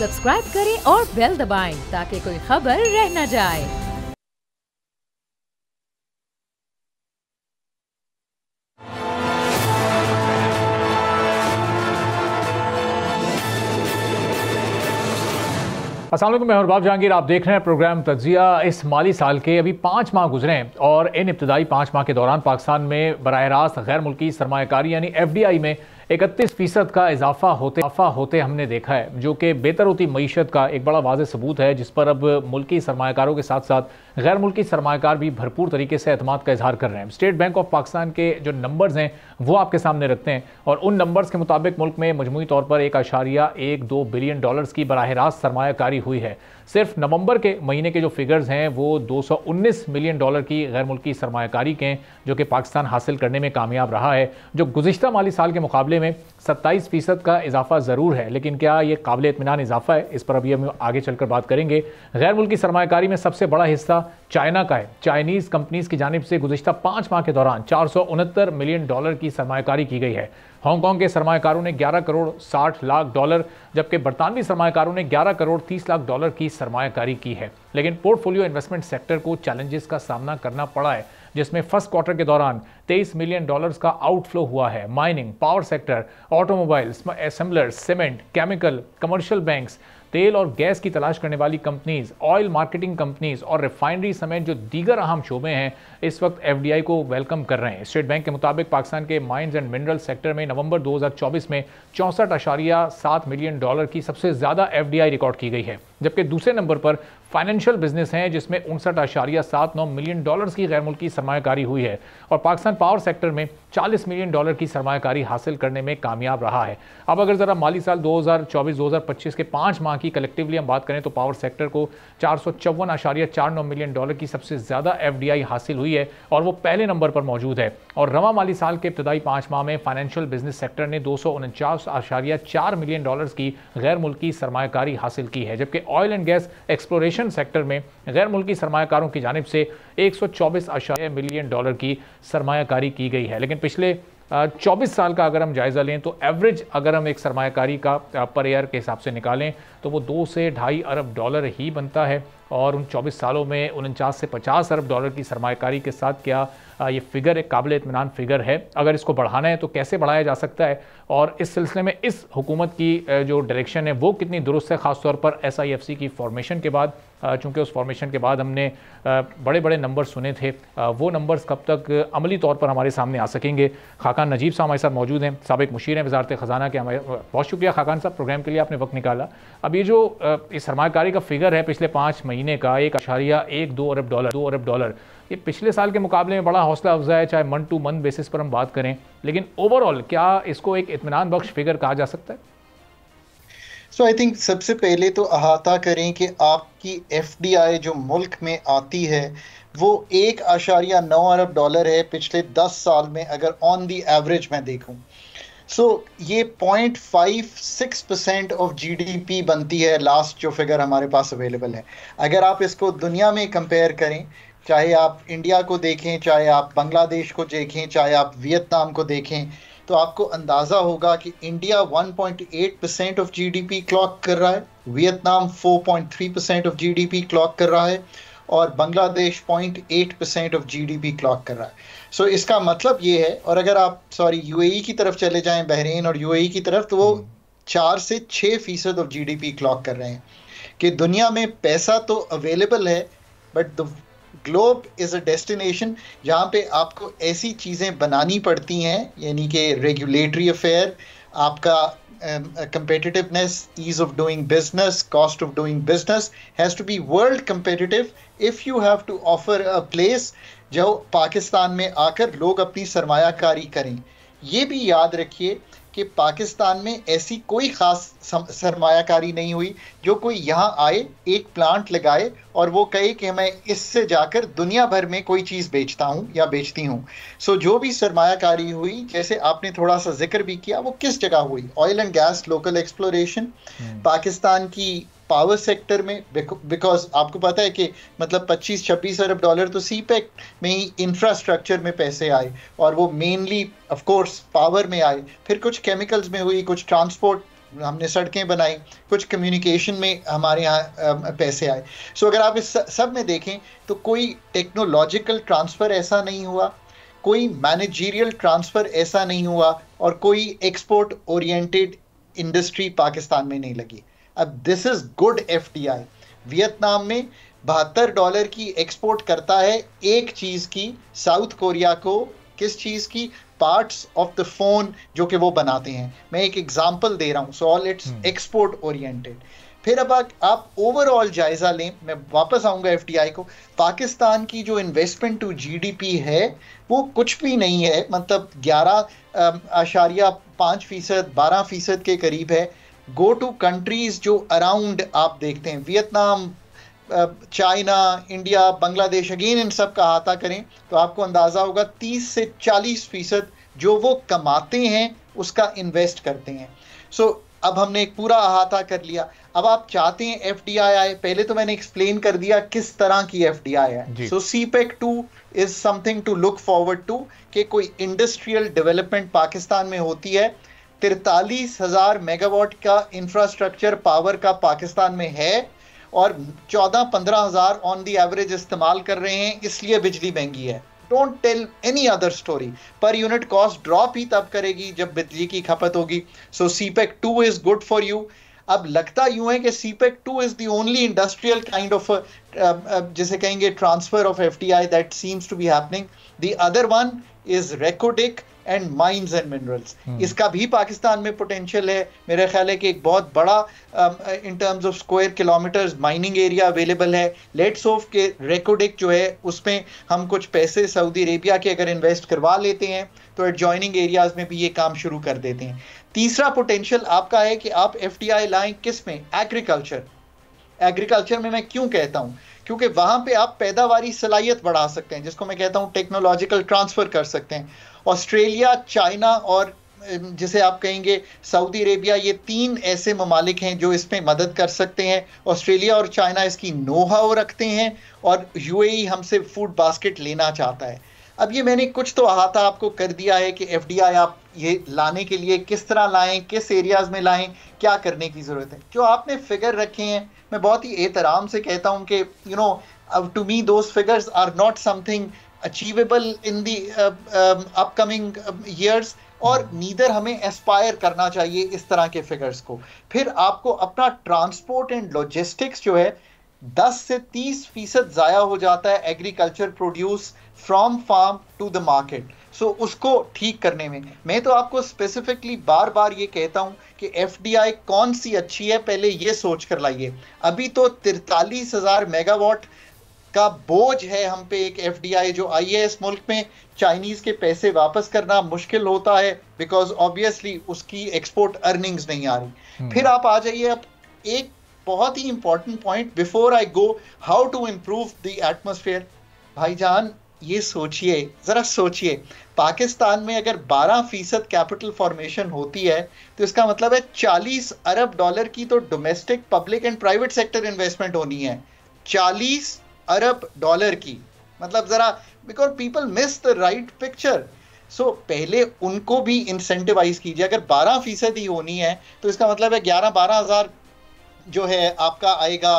Subscribe करें और bell दबाएं ताकि कोई खबर रह न जाए। अस्सलाम वालेकुम, मैं हूं जहांगीर। आप देख रहे हैं प्रोग्राम तज्जिया। इस माली साल के अभी 5 माह गुजरे हैं और इन इब्तदाई 5 माह के दौरान पाकिस्तान में बराह रास्त गैर मुल्की सरमायाकारी यानी FDI में 31% का इजाफा होते हमने देखा है, जो कि बेहतर होती मईशत का एक बड़ा वाज़ेह सबूत है, जिस पर अब मुल्की सरमायाकारों के साथ साथ गैर मुल्की सरमायाकार भी भरपूर तरीके से एतमाद का इजहार कर रहे हैं। स्टेट बैंक ऑफ पाकिस्तान के जो नंबर्स हैं वो आपके सामने रखते हैं और उन नंबर्स के मुताबिक मुल्क में मजमूई तौर पर $1.12 बिलियन की बराह रास्त सरमायाकारी हुई है। सिर्फ नवंबर के महीने के जो फिगर्स हैं वो $219 मिलियन की गैर मुल्की सरमायाकारी के, जो कि पाकिस्तान हासिल करने में कामयाब रहा है, जो गुज़िश्ता माली साल के मुकाबले में 27% का इजाफा ज़रूर है। लेकिन क्या ये काबिल इत्मीनान इजाफा है, इस पर अभी हम आगे चलकर बात करेंगे। गैर मुल्की सरमायाकारी में सबसे बड़ा हिस्सा चाइना का है। चाइनीज़ कंपनीज़ की जानिब से गुज़िश्ता 5 माह के दौरान $469 मिलियन की सरमायाकारी की गई है। हांगकांग के सरमायाकारों ने $11 करोड़ 60 लाख, जबकि बरतानवी सरमायाकारों ने $11 करोड़ 30 लाख की सरमायाकारी की है। लेकिन पोर्टफोलियो इन्वेस्टमेंट सेक्टर को चैलेंजेस का सामना करना पड़ा है, जिसमें फर्स्ट क्वार्टर के दौरान $23 मिलियन का आउटफ्लो हुआ है। Mining, power sector, automobiles, assemblers, cement, chemical, commercial banks, तेल और गैस की तलाश करने वाली कंपनीज, ऑयल मार्केटिंग कंपनीज और रिफाइनरी समेत जो दीगर अहम शोबे हैं इस वक्त FDI को वेलकम कर रहे हैं। स्टेट बैंक के मुताबिक पाकिस्तान के माइंस एंड मिनरल सेक्टर में नवंबर 2024 में $64.7 मिलियन की सबसे ज़्यादा FDI रिकॉर्ड की गई है, जबकि दूसरे नंबर पर फाइनेंशियल बिजनेस हैं जिसमें $59.79 मिलियन की गैर मुल्की सरमायाकारी हुई है और पाकिस्तान पावर सेक्टर में $40 मिलियन की सरमायाकारी हासिल करने में कामयाब रहा है। अब अगर ज़रा माली साल 2024-2025 के 5 माह की कलेक्टिवली हम बात करें तो पावर सेक्टर को $454.49 मिलियन की सबसे ज़्यादा FDI हासिल हुई है और वो पहले नंबर पर मौजूद है। और रवा माली साल के इब्तदाई 5 माह में फाइनेंशियल बिजनेस सेक्टर ने $249.4 मिलियन की गैर मुल्की सरमायाकारी हासिल की है, जबकि oil and gas exploration sector में गैर मुल्की सरमायाकारों की जानिब से $124 मिलियन की सरमायाकारी की गई है। लेकिन पिछले 24 साल का अगर हम जायज़ा लें तो एवरेज अगर हम एक सरमायाकारी का पर ईयर के हिसाब से निकालें तो वो $2 से $2.5 अरब ही बनता है और उन 24 सालों में 49 से 50 अरब डॉलर की सरमायाकारी के साथ क्या ये फिगर एक काबिल इत्मीनान फिगर है? अगर इसको बढ़ाना है तो कैसे बढ़ाया जा सकता है और इस सिलसिले में इस हुकूमत की जो डायरेक्शन है वो कितनी दुरुस्त है, ख़ासतौर पर SIFC की फॉर्मेशन के बाद, चूँकि उस फॉर्मेशन के बाद हमने बड़े बड़े नंबर सुने थे, वो नंबर्स कब तक अमली तौर पर हमारे सामने आ सकेंगे? खाकान नजीब साहब हमारे साथ मौजूद हैं, साबिक मुशीर हैं वज़ारत ख़जाना के। हमारे बहुत शुक्रिया खाकान साहब, प्रोग्राम के लिए आपने वक्त निकाला। अब ये जो इस सरमायाकारी का फिगर है पिछले 5 महीने का $1.12 अरब, ये पिछले साल के मुकाबले में बड़ा हौसला अफजा है, चाहे मंथ टू मंथ बेसिस पर हम बात करें, लेकिन ओवरऑल क्या इसको एक इत्मीनान बख्श फिगर कहा जा सकता है? सो आई थिंक सबसे पहले तो अहाता करें कि आपकी FDI जो मुल्क में आती है वो $1.9 अरब है पिछले 10 साल में, अगर ऑन दी एवरेज मैं देखूं। ये 0.56% ऑफ GDP बनती है, लास्ट जो फिगर हमारे पास अवेलेबल है। अगर आप इसको दुनिया में कंपेयर करें, चाहे आप इंडिया को देखें, चाहे आप बांग्लादेश को देखें, चाहे आप वियतनाम को देखें, तो आपको अंदाज़ा होगा कि इंडिया 1.8% ऑफ GDP क्लॉक कर रहा है, वियतनाम 4.3% ऑफ GDP क्लॉक कर रहा है और बांग्लादेश 0.8% ऑफ GDP क्लॉक कर रहा है। इसका मतलब ये है, और अगर आप UAE की तरफ चले जाएं, बहरीन और UAE की तरफ, तो वो 4 से 6% ऑफ GDP क्लॉक कर रहे हैं कि दुनिया में पैसा तो अवेलेबल है, but the globe is a destination जहाँ पे आपको ऐसी चीज़ें बनानी पड़ती हैं, यानी कि रेगुलेटरी अफेयर, आपका competitiveness, ease of doing business, cost of doing business has to be world competitive if you have to offer a place जो पाकिस्तान में आकर लोग अपनी सरमायाकारी करें। ये भी याद रखिए कि पाकिस्तान में ऐसी कोई ख़ास सरमायाकारी नहीं हुई जो कोई यहाँ आए, एक प्लांट लगाए और वो कहे कि मैं इससे जाकर दुनिया भर में कोई चीज़ बेचता हूँ या बेचती हूँ। जो भी सरमायाकारी हुई, जैसे आपने थोड़ा सा जिक्र भी किया, वो किस जगह हुई? Oil and gas local exploration, Pakistan की पावर सेक्टर में, बिकॉज आपको पता है कि मतलब 25-26 अरब डॉलर तो CPEC में ही इंफ्रास्ट्रक्चर में पैसे आए और वो मेनली ऑफ कोर्स पावर में आए, फिर कुछ केमिकल्स में हुई, कुछ ट्रांसपोर्ट हमने सड़कें बनाई, कुछ कम्युनिकेशन में हमारे यहाँ पैसे आए। सो अगर आप इस सब में देखें तो कोई टेक्नोलॉजिकल ट्रांसफ़र ऐसा नहीं हुआ, कोई मैनेजरियल ट्रांसफ़र ऐसा नहीं हुआ, और कोई एक्सपोर्ट ओरिएंटेड इंडस्ट्री पाकिस्तान में नहीं लगी। अब this is good FDI. Vietnam में $72 की एक्सपोर्ट करता है एक चीज़ की, साउथ कोरिया को। किस चीज़ की? पार्ट्स ऑफ द फोन जो कि वो बनाते हैं। मैं एक एग्जांपल दे रहा हूँ। So all it's export oriented. फिर अब आप ओवरऑल जायजा लें, मैं वापस आऊँगा एफडीआई को। पाकिस्तान की जो इन्वेस्टमेंट टू जीडीपी है वो कुछ भी नहीं है, मतलब 11.5%, 12% के करीब है। गो टू कंट्रीज जो अराउंड आप देखते हैं, Vietnam, China, India, Bangladesh, again in सब का अहाता करें तो आपको अंदाज़ा होगा 30 से 40% जो वो कमाते हैं उसका इन्वेस्ट करते हैं। सो अब हमने एक पूरा अहाता कर लिया। अब आप चाहते हैं एफडीआई आए, पहले तो मैंने एक्सप्लेन कर दिया किस तरह की एफडीआई है। So CPEC 2 is something to look forward to, कि कोई इंडस्ट्रियल डेवलपमेंट पाकिस्तान में होती है। 43,000 मेगावाट का इंफ्रास्ट्रक्चर पावर का पाकिस्तान में है, और 14-15 हज़ार ऑन दी एवरेज इस्तेमाल कर रहे हैं, इसलिए बिजली महंगी है। Don't tell any other story. पर यूनिट कॉस्ट ड्रॉप ही तब करेगी जब बिजली की खपत होगी। So CPEC 2 is good for you. अब लगता यूं है कि CPEC 2 is the only industrial kind of जिसे कहेंगे transfer of FDI that seems to be happening. The other one is Reko Diq and mines and minerals. इसका भी पाकिस्तान में पोटेंशियल है। मेरा ख्याल है कि एक बहुत बड़ा इन terms of square kilometres mining area available है। लेट्स होप के रेकोडिक जो है उसमें हम कुछ पैसे सऊदी अरेबिया के अगर इन्वेस्ट करवा लेते हैं तो एडजॉइनिंग एरियाज में भी ये काम शुरू कर देते हैं। तीसरा पोटेंशियल आपका है कि आप एफडीआई लाएं किस में? एग्रीकल्चर। एग्रीकल्चर में मैं क्यों कहता हूं? क्योंकि वहां पे आप पैदावारी सलाहियत बढ़ा सकते हैं, जिसको मैं कहता हूं टेक्नोलॉजिकल ट्रांसफर कर सकते हैं। ऑस्ट्रेलिया, चाइना और जिसे आप कहेंगे सऊदी अरेबिया, ये 3 ऐसे ममालिक हैं जो इसमें मदद कर सकते हैं। ऑस्ट्रेलिया और चाइना इसकी नो हाउ रखते हैं, और यूएई हमसे फूड बास्केट लेना चाहता है। अब ये मैंने कुछ तो अहाता आपको कर दिया है कि एफडीआई आप ये लाने के लिए किस तरह लाएं, किस एरियाज में लाएं, क्या करने की ज़रूरत है। जो आपने फिगर रखे हैं, मैं बहुत ही एहतराम से कहता हूं कि to me those figures are not something achievable in the upcoming years, और नीदर हमें एस्पायर करना चाहिए इस तरह के फिगर्स को। फिर आपको अपना ट्रांसपोर्ट एंड लॉजिस्टिक्स जो है 10 से 30% ज़ाया हो जाता है agriculture produce from farm to the market. So उसको ठीक करने में मैं तो आपको स्पेसिफिकली बार बार ये कहता हूं कि एफडीआई कौन सी अच्छी है, पहले ये सोच कर लाइए। अभी तो 43,000 मेगावाट का बोझ है हम पे एक एफडीआई जो आई है इस मुल्क में। चाइनीज के पैसे वापस करना मुश्किल होता है बिकॉज ऑब्वियसली उसकी एक्सपोर्ट अर्निंग्स नहीं आ रही। फिर आप आ जाइए, अब एक बहुत ही important point before I go, how to improve the atmosphere. भाईजान ये सोचिए, जरा सोचिए, पाकिस्तान में अगर 12% कैपिटल फॉर्मेशन होती है तो इसका मतलब है $40 अरब की तो domestic public and private sector investment होनी है। $40 अरब की, मतलब जरा, because people miss the right picture. So पहले उनको भी इंसेंटिवाइज कीजिए। अगर 12% ही होनी है तो इसका मतलब है 11-12 हज़ार जो है आपका आएगा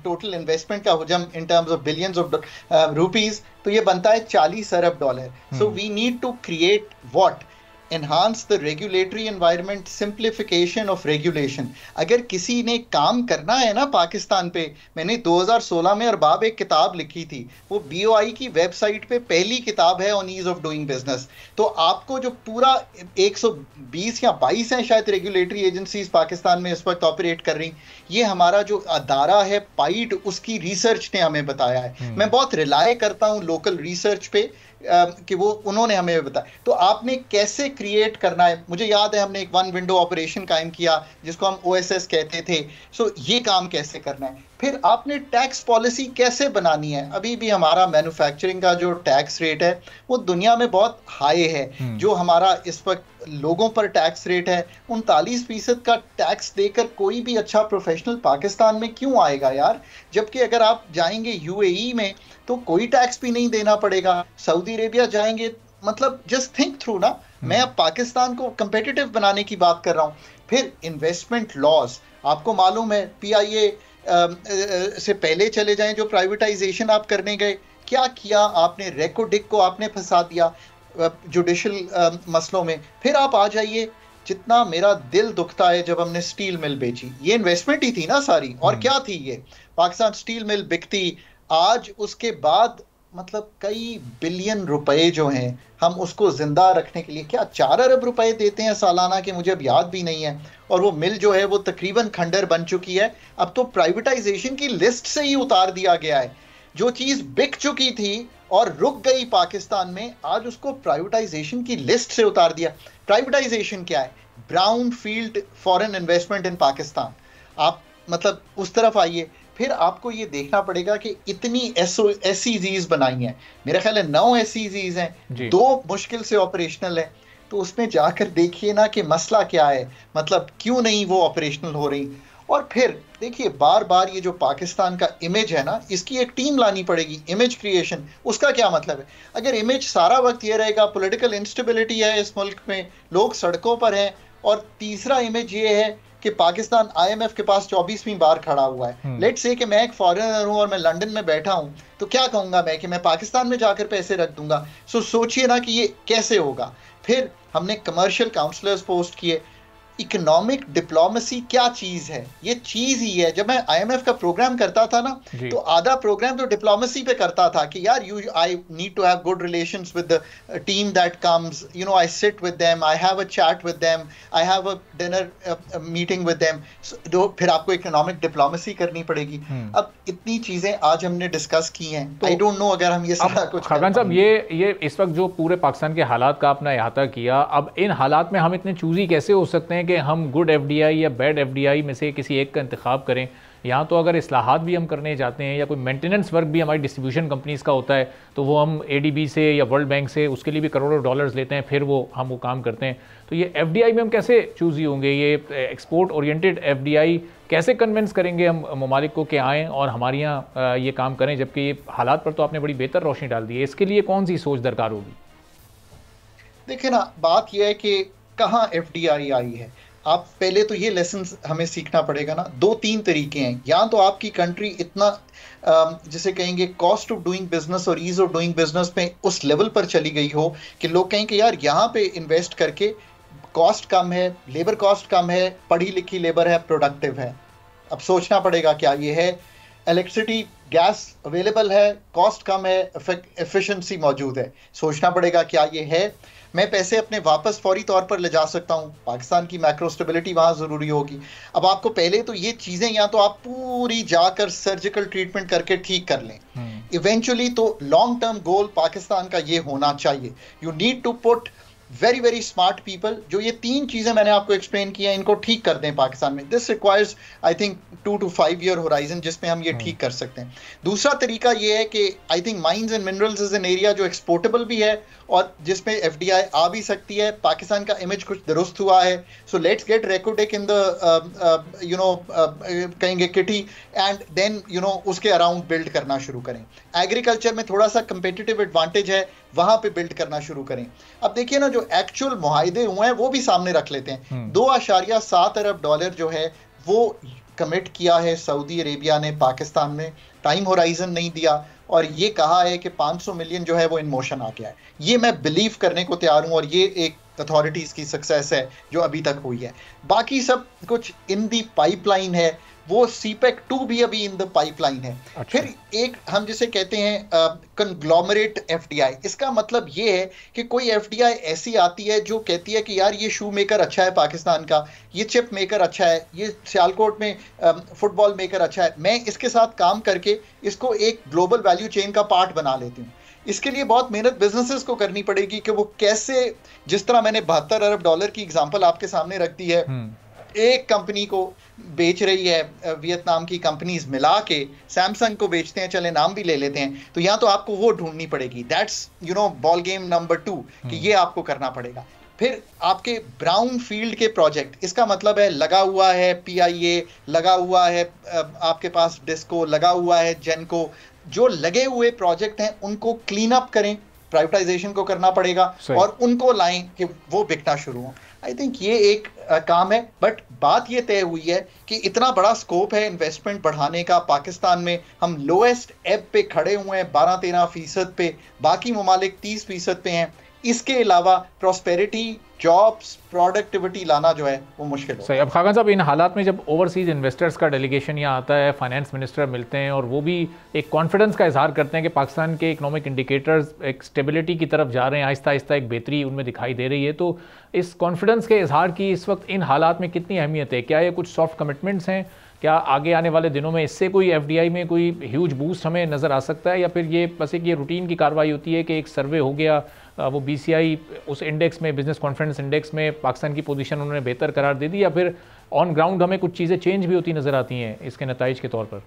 टोटल इन्वेस्टमेंट का हुजम in terms of billions of rupees, तो ये बनता है $40 अरब। So we need to create what? Enhance the regulatory environment, simplification of regulation. अगर किसी ने काम करना है ना पाकिस्तान पे, मैंने 2016 में अरबाब एक किताब लिखी थी, वो BOI की वेबसाइट पे पहली किताब है on ease of doing business. तो आपको जो पूरा 120 या 22 हैं शायद रेगुलेटरी एजेंसीज पाकिस्तान में इस वक्त ऑपरेट कर रही, ये हमारा जो अदारा है पाइड, उसकी रिसर्च ने हमें बताया है। मैं बहुत रिलाय करता हूँ लोकल रिसर्च पे कि वो उन्होंने हमें बताया। तो आपने कैसे क्रिएट करना है, मुझे याद है हमने एक 1 विंडो ऑपरेशन कायम किया जिसको हम OSS कहते थे। सो ये काम कैसे करना है। फिर आपने टैक्स पॉलिसी कैसे बनानी है। अभी भी हमारा मैन्युफैक्चरिंग का जो टैक्स रेट है वो दुनिया में बहुत हाई है। जो हमारा इस वक्त लोगों पर टैक्स रेट है 39% का टैक्स देकर कोई भी अच्छा प्रोफेशनल पाकिस्तान में क्यों आएगा यार। जबकि अगर आप जाएंगे UAE में तो कोई टैक्स भी नहीं देना पड़ेगा। सऊदी अरेबिया जाएंगे, मतलब जस्ट थिंक थ्रू ना। मैं अब पाकिस्तान को कंपेटिटिव बनाने की बात कर रहा हूँ। फिर इन्वेस्टमेंट लॉस, आपको मालूम है पीआईए से पहले चले जाएं, जो प्राइवेटाइजेशन आप करने गए, क्या किया आपने, रेकोडिक को आपने फंसा दिया जुडिशल मसलों में। फिर आप आ जाइए, जितना मेरा दिल दुखता है जब हमने स्टील मिल बेची, ये इन्वेस्टमेंट ही थी ना सारी, और क्या थी ये, पाकिस्तान स्टील मिल बिकती, आज उसके बाद मतलब कई बिलियन रुपए जो हैं हम उसको जिंदा रखने के लिए क्या 4 अरब रुपए देते हैं सालाना के, मुझे अब याद भी नहीं है, और वो मिल जो है वो तकरीबन खंडर बन चुकी है। अब तो प्राइवेटाइजेशन की लिस्ट से ही उतार दिया गया है, जो चीज बिक चुकी थी और रुक गई पाकिस्तान में, आज उसको प्राइवेटाइजेशन की लिस्ट से उतार दिया। प्राइवेटाइजेशन क्या है? ब्राउन फील्ड फॉरेन इन्वेस्टमेंट इन पाकिस्तान। आप मतलब उस तरफ आइए, फिर आपको ये देखना पड़ेगा कि इतनी SEZs बनाई हैं, मेरा ख्याल है 9 SEZs हैं, 2 मुश्किल से ऑपरेशनल है, तो उसमें जाकर देखिए ना कि मसला क्या है, मतलब क्यों नहीं वो ऑपरेशनल हो रही। और फिर देखिए बार बार ये जो पाकिस्तान का इमेज है ना, इसकी एक टीम लानी पड़ेगी, इमेज क्रिएशन। उसका क्या मतलब है? अगर इमेज सारा वक्त ये रहेगा पॉलिटिकल इंस्टेबिलिटी है इस मुल्क में, लोग सड़कों पर हैं, और तीसरा इमेज ये है कि पाकिस्तान IMF के पास 24वीं बार खड़ा हुआ है। लेट्स से कि मैं एक फॉरेनर हूं और मैं लंदन में बैठा हूं, तो क्या कहूंगा मैं कि मैं पाकिस्तान में जाकर पैसे रख दूंगा। सोचिए ना कि ये कैसे होगा। फिर हमने कमर्शियल काउंसलर्स पोस्ट किए। इकोनॉमिक डिप्लोमेसी क्या चीज है? ये चीज ही है। जब मैं IMF का प्रोग्राम करता था ना, तो आधा प्रोग्राम तो डिप्लोमेसी पे करता था कि यार I need to have good relations with the team that comes, you know, I sit with them, I have a chat with them, I have a dinner meeting with them. फिर आपको economic diplomacy करनी पड़ेगी। अब इतनी चीजें आज हमने discuss की हैं, तो आई डोंट नो अगर हम ये सारा कुछ। खाकान साहब, ये इस वक्त जो पूरे पाकिस्तान के हालात का आपने अहाता किया, अब इन हालात में हम इतने चूजी कैसे हो सकते हैं कि हम गुड FDI या बैड FDI में से किसी एक का इंतखाब करें? यहाँ तो अगर इस्लाहात भी हम करने जाते हैं या कोई मेंटेनेंस वर्क भी हमारी डिस्ट्रीब्यूशन कंपनीज़ का होता है, तो वो हम ADB से या वर्ल्ड बैंक से उसके लिए भी करोड़ों डॉलर्स लेते हैं, फिर हम वो काम करते हैं। तो ये FDI में हम कैसे चूज़ी होंगे? ये एक्सपोर्ट ओरिएंटेड FDI कैसे कन्विंस करेंगे हम ममालिक को कि आएँ और हमारे यहाँ ये काम करें, जबकि ये हालात पर तो आपने बड़ी बेहतर रोशनी डाल दी है। इसके लिए कौन सी सोच दरकार होगी? देखिए ना, बात यह है कि कहाँ FDI आई है। आप पहले तो ये लेसन हमें सीखना पड़ेगा ना। 2-3 तरीके हैं। या तो आपकी कंट्री इतना जिसे कहेंगे कॉस्ट ऑफ डूइंग बिजनेस और ईज ऑफ डूइंग बिजनेस में उस लेवल पर चली गई हो कि लोग कहें कि यार यहाँ पे इन्वेस्ट करके कॉस्ट कम है, लेबर कॉस्ट कम है, पढ़ी लिखी लेबर है, प्रोडक्टिव है। अब सोचना पड़ेगा क्या ये है। इलेक्ट्रिसिटी गैस अवेलेबल है, कॉस्ट कम है, एफिशिएंसी मौजूद है। सोचना पड़ेगा क्या ये है। मैं पैसे अपने वापस फौरी तौर पर ले जा सकता हूँ, पाकिस्तान की मैक्रो स्टेबिलिटी वहाँ ज़रूरी होगी। अब आपको पहले तो ये चीज़ें या तो आप पूरी जाकर सर्जिकल ट्रीटमेंट करके ठीक कर लें, इवेंचुअली तो लॉन्ग टर्म गोल पाकिस्तान का ये होना चाहिए। You need to put very very smart people, जो ये 3 चीज़ें मैंने आपको एक्सप्लेन किया है, इनको ठीक कर दें पाकिस्तान में। This requires I think 2 to 5 year horizon जिसमें हम ये ठीक कर सकते हैं। दूसरा तरीका ये है कि I think mines and minerals is an area जो एक्सपोर्टेबल भी है और जिसमें FDI आ भी सकती है। पाकिस्तान का इमेज कुछ दुरुस्त हुआ है, so let's get Reko Diq in the you know कहेंगे kitty, and then you know उसके अराउंड बिल्ड करना शुरू करें। एग्रीकल्चर में थोड़ा सा कंपेटिटिव एडवांटेज है, वहां पे बिल्ड करना शुरू करें। अब देखिए ना, जो एक्चुअल मुआहिदे हुए हैं वो भी सामने रख लेते हैं। $2.7 अरब जो है वो कमिट किया है सऊदी अरेबिया ने पाकिस्तान में। टाइम होराइजन नहीं दिया और ये कहा है कि 500 मिलियन जो है वो इन मोशन आ गया है। ये मैं बिलीव करने को तैयार हूं और ये एक अथॉरिटीज की सक्सेस है जो अभी तक हुई है। बाकी सब कुछ इन दी पाइपलाइन है। वो CPEC 2 भी अभी इन द पाइपलाइन है। अच्छा। फिर एक हम जिसे कहते हैं कंग्लोमरेट FDI, इसका मतलब ये है कि कोई FDI ऐसी आती है जो कहती है कि यार ये शू मेकर अच्छा है पाकिस्तान का, ये चिप मेकर अच्छा है, ये सियालकोट में फुटबॉल मेकर अच्छा है, मैं इसके साथ काम करके इसको एक ग्लोबल वैल्यू चेन का पार्ट बना लेती हूँ। इसके लिए बहुत मेहनत बिजनेसेस को करनी पड़ेगी कि वो कैसे, जिस तरह मैंने $72 अरब की एग्जांपल आपके सामने रख दी है, एक कंपनी को बेच रही है वियतनाम की कंपनीज मिला के, सैमसंग को बेचते हैं, चले नाम भी ले लेते हैं, तो यहाँ तो आपको वो ढूंढनी पड़ेगी। That's you know ball game number 2 कि ये आपको करना पड़ेगा। फिर आपके ब्राउन फील्ड के प्रोजेक्ट, इसका मतलब है लगा हुआ है PIA, लगा हुआ है आपके पास डिस्को, लगा हुआ है जेनको, जो लगे हुए प्रोजेक्ट हैं उनको क्लीन अप करें, प्राइवेटाइजेशन को करना पड़ेगा और उनको लाएं कि वो बिकना शुरू हो। आई थिंक ये एक काम है, बट बात ये तय हुई है कि इतना बड़ा स्कोप है इन्वेस्टमेंट बढ़ाने का पाकिस्तान में। हम लोएस्ट एब पे खड़े हुए हैं 12-13% पे, बाकी ममालिक 30% पे हैं। इसके अलावा प्रॉस्पेरिटी, जॉब्स, प्रोडक्टिविटी लाना जो है वो मुश्किल है। सही। अब खान साहब, इन हालात में जब ओवरसीज इन्वेस्टर्स का डेलीगेशन यहाँ आता है, फाइनेंस मिनिस्टर मिलते हैं और वो भी एक कॉन्फिडेंस का इजहार करते हैं कि पाकिस्तान के इकोनॉमिक इंडिकेटर्स एक स्टेबिलिटी की तरफ जा रहे हैं, आहिस्ता आहिस्ता एक बेहतरी उनमें दिखाई दे रही है, तो इस कॉन्फिडेंस के इजहार की इस वक्त इन हालात में कितनी अहमियत है? क्या ये कुछ सॉफ्ट कमिटमेंट्स हैं? क्या आगे आने वाले दिनों में इससे कोई एफडीआई में कोई ह्यूज बूस्ट हमें नज़र आ सकता है, या फिर ये बस एक ये रूटीन की कार्रवाई होती है कि एक सर्वे हो गया, वो बीसीआई उस इंडेक्स में, बिजनेस कॉन्फ्रेंस इंडेक्स में पाकिस्तान की पोजीशन उन्होंने बेहतर करार दे दी, या फिर ऑन ग्राउंड हमें कुछ चीज़ें चेंज भी होती नज़र आती हैं इसके नताइज के तौर पर?